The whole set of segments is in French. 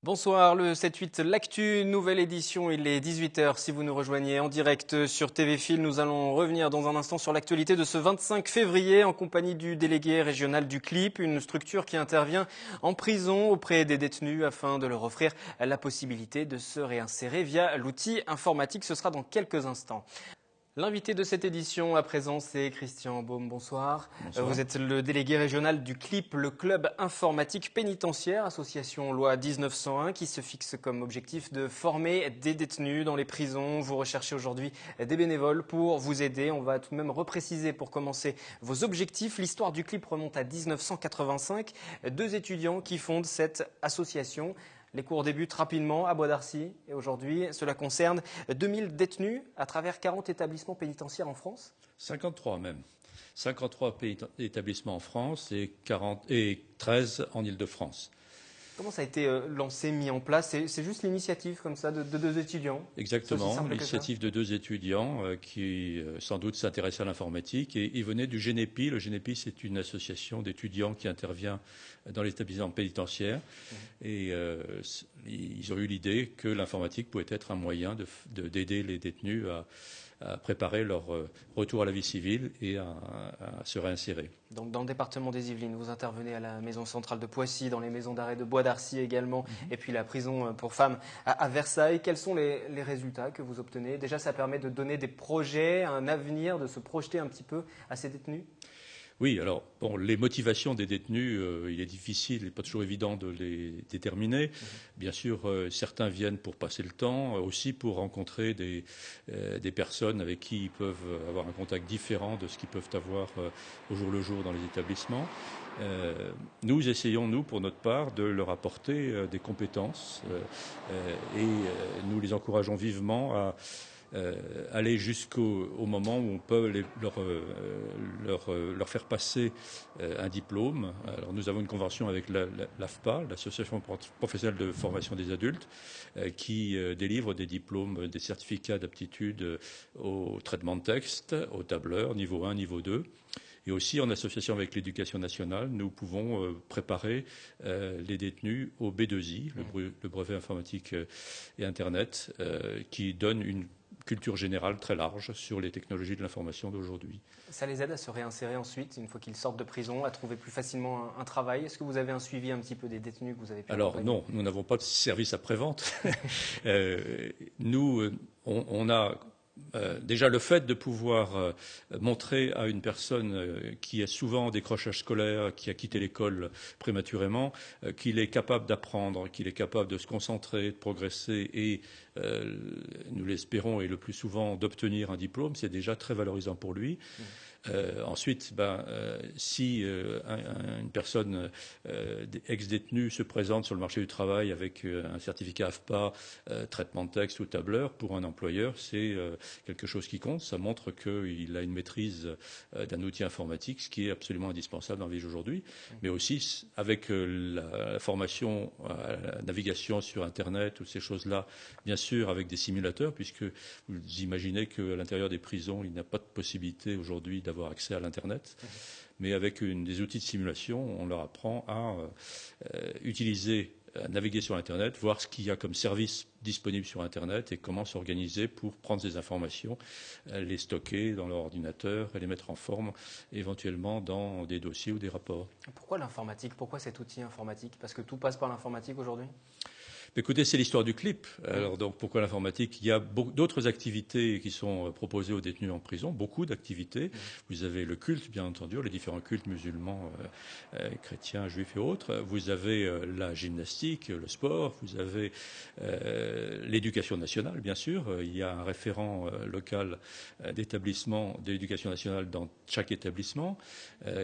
Bonsoir, le 7-8, l'actu, nouvelle édition, il est 18 h. Si vous nous rejoignez en direct sur TV Fil, nous allons revenir dans un instant sur l'actualité de ce 25 février en compagnie du délégué régional du CLIP, une structure qui intervient en prison auprès des détenus afin de leur offrir la possibilité de se réinsérer via l'outil informatique. Ce sera dans quelques instants. L'invité de cette édition à présent, c'est Christian Baume. Bonsoir. Bonsoir. Vous êtes le délégué régional du CLIP, le club informatique pénitentiaire, association loi 1901, qui se fixe comme objectif de former des détenus dans les prisons. Vous recherchez aujourd'hui des bénévoles pour vous aider. On va tout de même repréciser pour commencer vos objectifs. L'histoire du CLIP remonte à 1985. Deux étudiants qui fondent cette association. Les cours débutent rapidement à Bois d'Arcy et aujourd'hui, cela concerne 2000 détenus à travers 40 établissements pénitentiaires en France. 53 même. 53 établissements en France et 13 en Île-de-France. Comment ça a été lancé, mis en place? C'est juste l'initiative comme ça de deux étudiants? Exactement, l'initiative de deux étudiants qui sans doute s'intéressaient à l'informatique et ils venaient du GENEPI. Le GENEPI, c'est une association d'étudiants qui intervient dans l'établissement pénitentiaire. Et ils ont eu l'idée que l'informatique pouvait être un moyen d'aider les détenus à préparer leur retour à la vie civile et à se réinsérer. Donc dans le département des Yvelines, vous intervenez à la maison centrale de Poissy, dans les maisons d'arrêt de Bois d'Arcy également, et puis la prison pour femmes à Versailles. Quels sont les résultats que vous obtenez? Déjà, ça permet de donner des projets, un avenir, de se projeter un petit peu à ces détenus? Oui, alors, bon, les motivations des détenus, il est difficile, il n'est pas toujours évident de les déterminer. Bien sûr, certains viennent pour passer le temps, aussi pour rencontrer des personnes avec qui ils peuvent avoir un contact différent de ce qu'ils peuvent avoir au jour le jour dans les établissements. Nous essayons, nous, pour notre part, de leur apporter des compétences et nous les encourageons vivement à aller jusqu'au moment où on peut leur faire passer un diplôme. Alors nous avons une convention avec l'AFPA, l'Association professionnelle de formation des adultes, qui délivre des diplômes, des certificats d'aptitude au traitement de texte, au tableur, niveau 1, niveau 2. Et aussi, en association avec l'Éducation nationale, nous pouvons préparer les détenus au B2I, le brevet informatique et Internet, qui donne une culture générale très large sur les technologies de l'information d'aujourd'hui. Ça les aide à se réinsérer ensuite, une fois qu'ils sortent de prison, à trouver plus facilement un travail. Est-ce que vous avez un suivi un petit peu des détenus que vous avez pu Alors accompagner? non, nous n'avons pas de service après-vente. Nous, on a déjà le fait de pouvoir montrer à une personne qui a souvent des décrochage scolaire, qui a quitté l'école prématurément, qu'il est capable d'apprendre, qu'il est capable de se concentrer, de progresser et, nous l'espérons et le plus souvent, d'obtenir un diplôme, c'est déjà très valorisant pour lui. Ensuite, si une personne ex-détenue se présente sur le marché du travail avec un certificat AFPA, traitement de texte ou tableur, pour un employeur, c'est quelque chose qui compte. Ça montre qu'il a une maîtrise d'un outil informatique, ce qui est absolument indispensable dans la vie d'aujourd'hui. Mais aussi, avec la formation à la navigation sur Internet ou ces choses-là, bien sûr, avec des simulateurs, puisque vous imaginez qu'à l'intérieur des prisons, il n'y a pas de possibilité aujourd'hui d'avoir accès à l'Internet. Mais avec des outils de simulation, on leur apprend à utiliser, à naviguer sur Internet, voir ce qu'il y a comme service disponible sur Internet et comment s'organiser pour prendre ces informations, les stocker dans leur ordinateur et les mettre en forme, éventuellement dans des dossiers ou des rapports. Pourquoi l'informatique? Pourquoi cet outil informatique? Parce que tout passe par l'informatique aujourd'hui? Écoutez, c'est l'histoire du CLIP. Alors, donc, pourquoi l'informatique? Il y a d'autres activités qui sont proposées aux détenus en prison, beaucoup d'activités. Vous avez le culte, bien entendu, les différents cultes musulmans, chrétiens, juifs et autres. Vous avez la gymnastique, le sport. Vous avez l'éducation nationale, bien sûr. Il y a un référent local d'établissement de l'éducation nationale dans chaque établissement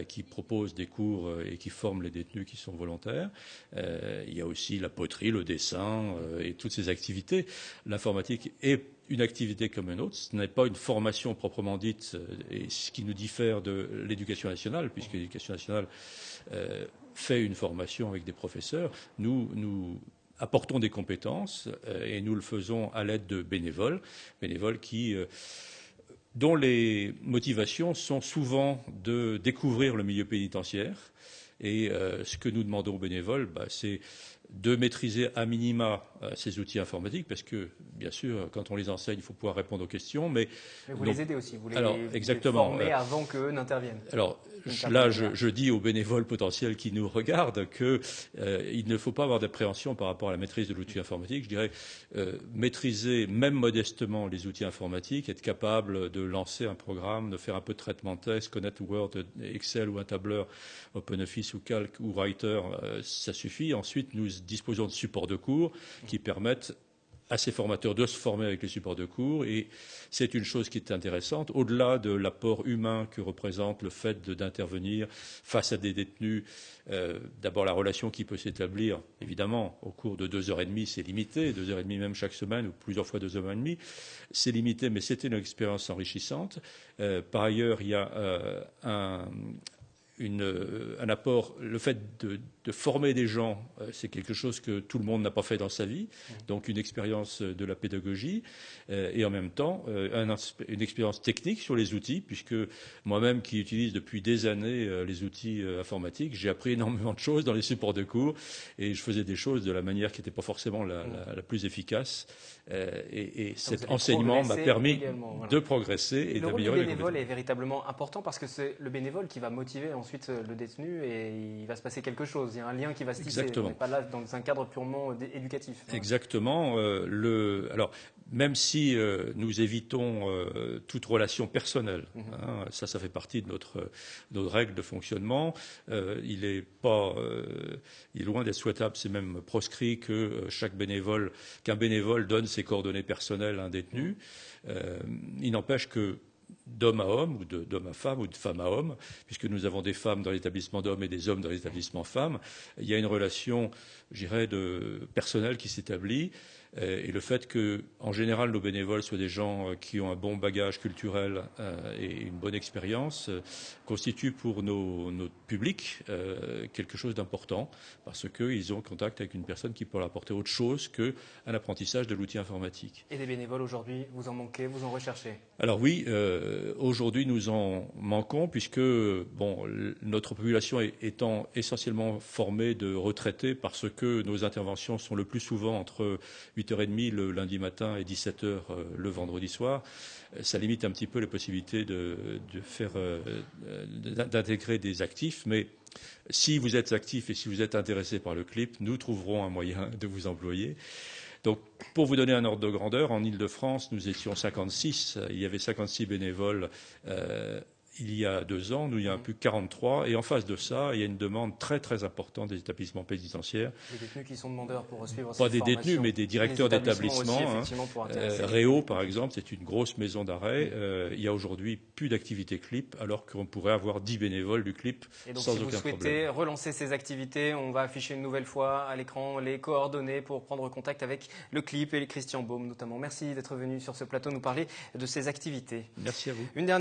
qui propose des cours et qui forme les détenus qui sont volontaires. Il y a aussi la poterie, le dessin, et toutes ces activités. L'informatique est une activité comme une autre. Ce n'est pas une formation proprement dite, et ce qui nous diffère de l'éducation nationale, puisque l'éducation nationale fait une formation avec des professeurs. Nous apportons des compétences et nous le faisons à l'aide de bénévoles dont les motivations sont souvent de découvrir le milieu pénitentiaire. Et ce que nous demandons aux bénévoles, c'est de maîtriser à minima ces outils informatiques, parce que, bien sûr, quand on les enseigne, il faut pouvoir répondre aux questions. Mais vous les aidez aussi, vous les exactement, formez avant qu'eux n'interviennent. Alors, là, je dis aux bénévoles potentiels qui nous regardent qu'il ne faut pas avoir d'appréhension par rapport à la maîtrise de l'outil informatique. Je dirais maîtriser, même modestement, les outils informatiques, être capable de lancer un programme, de faire un peu de traitement de texte, connaître Word, Excel ou un tableur, OpenOffice ou Calc ou Writer, ça suffit. Ensuite, nous disposons de supports de cours qui permettent à ces formateurs de se former avec les supports de cours, et c'est une chose qui est intéressante, au-delà de l'apport humain que représente le fait d'intervenir face à des détenus. D'abord, la relation qui peut s'établir, évidemment, au cours de 2h30, c'est limité, 2h30 même chaque semaine, ou plusieurs fois 2h30, c'est limité, mais c'était une expérience enrichissante. Par ailleurs, il y a un apport, le fait de former des gens, c'est quelque chose que tout le monde n'a pas fait dans sa vie, donc une expérience de la pédagogie, et en même temps une expérience technique sur les outils, puisque moi-même qui utilise depuis des années les outils informatiques, j'ai appris énormément de choses dans les supports de cours, et je faisais des choses de la manière qui n'était pas forcément la plus efficace, et cet enseignement m'a permis de progresser et d'améliorer les compétences. Le rôle du bénévole est véritablement important, parce que c'est le bénévole qui va motiver ensuite le détenu, et il va se passer quelque chose. Il y a un lien qui va se tisser. Exactement. On n'est pas là dans un cadre purement éducatif. Exactement. Alors, même si nous évitons toute relation personnelle, ça fait partie de notre règle de fonctionnement, il est loin d'être souhaitable, c'est même proscrit qu'un bénévole donne ses coordonnées personnelles à un détenu. Il n'empêche que d'homme à homme, ou d'homme à femme, ou de femme à homme, puisque nous avons des femmes dans l'établissement d'hommes et des hommes dans l'établissement femmes, il y a une relation, je dirais, personnelle qui s'établit. Et le fait que, en général, nos bénévoles soient des gens qui ont un bon bagage culturel et une bonne expérience constitue pour notre public quelque chose d'important, parce qu'ils ont contact avec une personne qui peut leur apporter autre chose qu'un apprentissage de l'outil informatique. Et des bénévoles aujourd'hui, vous en manquez, vous en recherchez? Alors oui, aujourd'hui nous en manquons, puisque notre population étant essentiellement formée de retraités, parce que nos interventions sont le plus souvent entre 8h30 le lundi matin et 17h le vendredi soir, ça limite un petit peu les possibilités d'intégrer des actifs. Mais si vous êtes actif et si vous êtes intéressé par le CLIP, nous trouverons un moyen de vous employer. Donc, pour vous donner un ordre de grandeur, en Île-de-France, nous étions 56. Il y avait 56 bénévoles il y a 2 ans. Nous, il y en a plus que 43. Et en face de ça, il y a une demande très, très importante des établissements pénitentiaires. Des détenus qui sont demandeurs pour suivre ces formations. Pas des détenus, mais des directeurs d'établissements. Réau, par exemple, c'est une grosse maison d'arrêt. Il y a aujourd'hui plus d'activités CLIP, alors qu'on pourrait avoir 10 bénévoles du CLIP sans aucun problème. Et donc, si vous souhaitez relancer ces activités, on va afficher une nouvelle fois à l'écran les coordonnées pour prendre contact avec le CLIP et Christian Baume notamment. Merci d'être venu sur ce plateau nous parler de ces activités. Merci à vous.